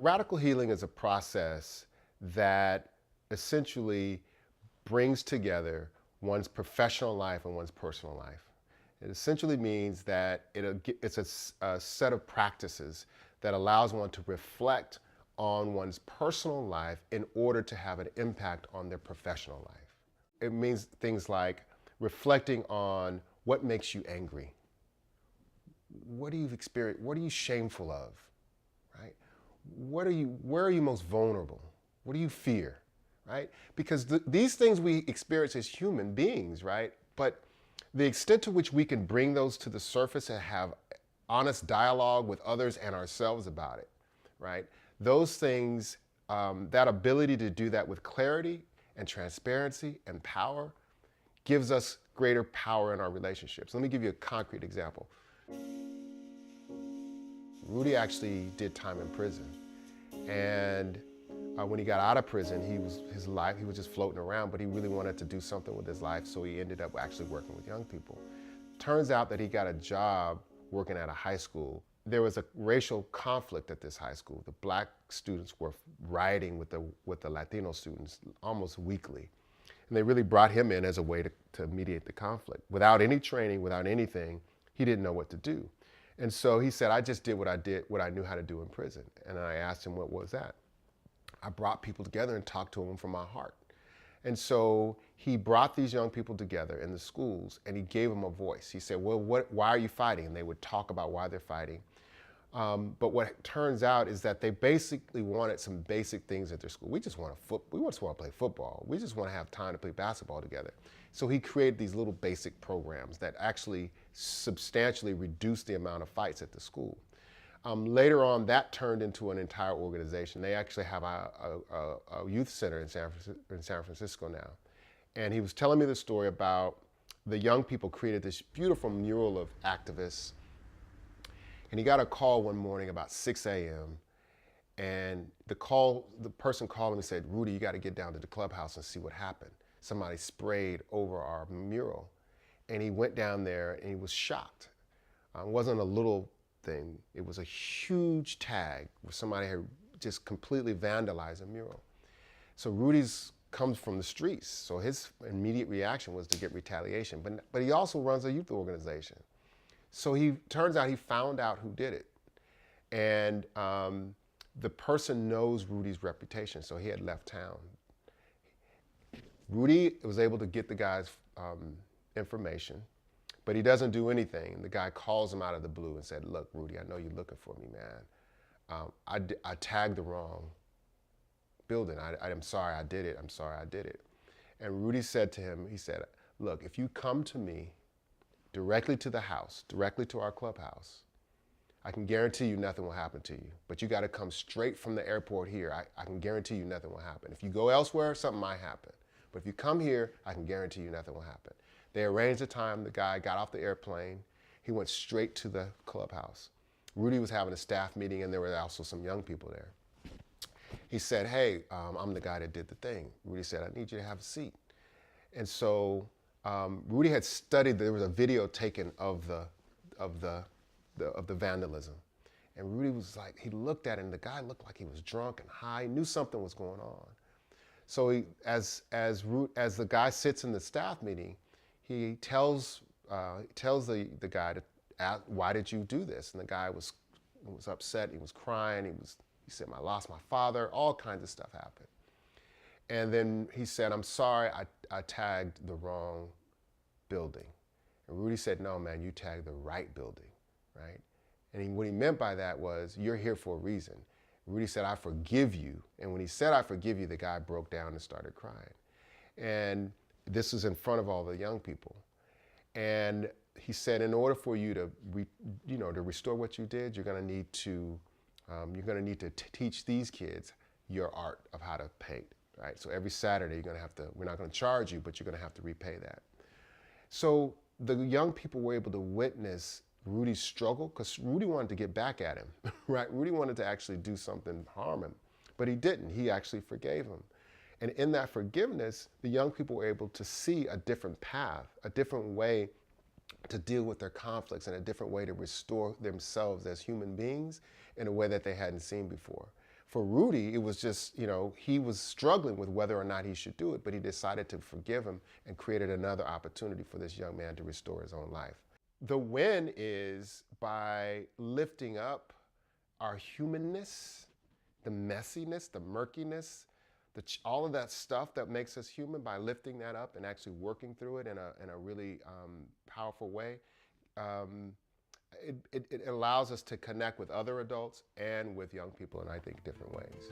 Radical healing is a process that essentially brings together one's professional life and one's personal life. It essentially means that it's a set of practices that allows one to reflect on one's personal life in order to have an impact on their professional life. It means things like reflecting on what makes you angry. What do you experience? What are you shameful of? Right? Where are you most vulnerable? What do you fear? Right? Because these things we experience as human beings, right? But the extent to which we can bring those to the surface and have honest dialogue with others and ourselves about it, right? Those things, that ability to do that with clarity and transparency and power gives us greater power in our relationships. Let me give you a concrete example. Rudy actually did time in prison. And when he got out of prison, he was just floating around, but he really wanted to do something with his life, so he ended up actually working with young people. Turns out that he got a job working at a high school. There was a racial conflict at this high school. The black students were rioting with the Latino students almost weekly. And they really brought him in as a way to mediate the conflict. Without any training, without anything, he didn't know what to do. And so he said, I just did what I knew how to do in prison. And I asked him, what was that? I brought people together and talked to them from my heart. And so he brought these young people together in the schools and he gave them a voice. He said, well, why are you fighting? And they would talk about why they're fighting. But what turns out is that they basically wanted some basic things at their school. We just want to play football. We just want to have time to play basketball together. So he created these little basic programs that actually substantially reduced the amount of fights at the school. Later on, that turned into an entire organization. They actually have a youth center in San Francisco now. And he was telling me the story about the young people created this beautiful mural of activists. And he got a call one morning about 6 a.m. And the person called him and said, Rudy, you got to get down to the clubhouse and see what happened. Somebody sprayed over our mural. And he went down there and he was shocked. It wasn't a little thing. It was a huge tag where somebody had just completely vandalized a mural. So Rudy's comes from the streets. So his immediate reaction was to get retaliation. But he also runs a youth organization. So turns out he found out who did it. And the person knows Rudy's reputation, so he had left town. Rudy was able to get the guy's information, but he doesn't do anything. The guy calls him out of the blue and said, look, Rudy, I know you're looking for me, man. I tagged the wrong building. I'm sorry I did it. I'm sorry I did it. And Rudy said to him, he said, look, if you come to me directly to the house, directly to our clubhouse, I can guarantee you nothing will happen to you. But you got to come straight from the airport here. I can guarantee you nothing will happen. If you go elsewhere, something might happen. But if you come here, I can guarantee you nothing will happen. They arranged a time. The guy got off the airplane. He went straight to the clubhouse. Rudy was having a staff meeting, and there were also some young people there. He said, hey, I'm the guy that did the thing. Rudy said, I need you to have a seat. And so Rudy had studied, there was a video taken of the vandalism. And Rudy was like, he looked at it and the guy looked like he was drunk and high, knew something was going on. So as the guy sits in the staff meeting, he tells the guy to ask, why did you do this? And the guy was upset, he was crying, he said, I lost my father, all kinds of stuff happened. And then he said, I'm sorry, I tagged the wrong building. And Rudy said, no, man, you tagged the right building, right? And what he meant by that was, you're here for a reason. Rudy said, I forgive you. And when he said, I forgive you, the guy broke down and started crying. And this was in front of all the young people. And he said, in order for you to restore what you did, you're going to need to teach these kids your art of how to paint. Right? So every Saturday, we're not going to charge you, but you're going to have to repay that. So the young people were able to witness Rudy's struggle, because Rudy wanted to get back at him, right? Rudy wanted to actually do something, harm him, but he didn't. He actually forgave him. And in that forgiveness, the young people were able to see a different path, a different way to deal with their conflicts, and a different way to restore themselves as human beings in a way that they hadn't seen before. For Rudy, it was just, he was struggling with whether or not he should do it, but he decided to forgive him and created another opportunity for this young man to restore his own life. The win is by lifting up our humanness, the messiness, the murkiness, all of that stuff that makes us human, by lifting that up and actually working through it in a really powerful way. It allows us to connect with other adults and with young people in, I think, different ways.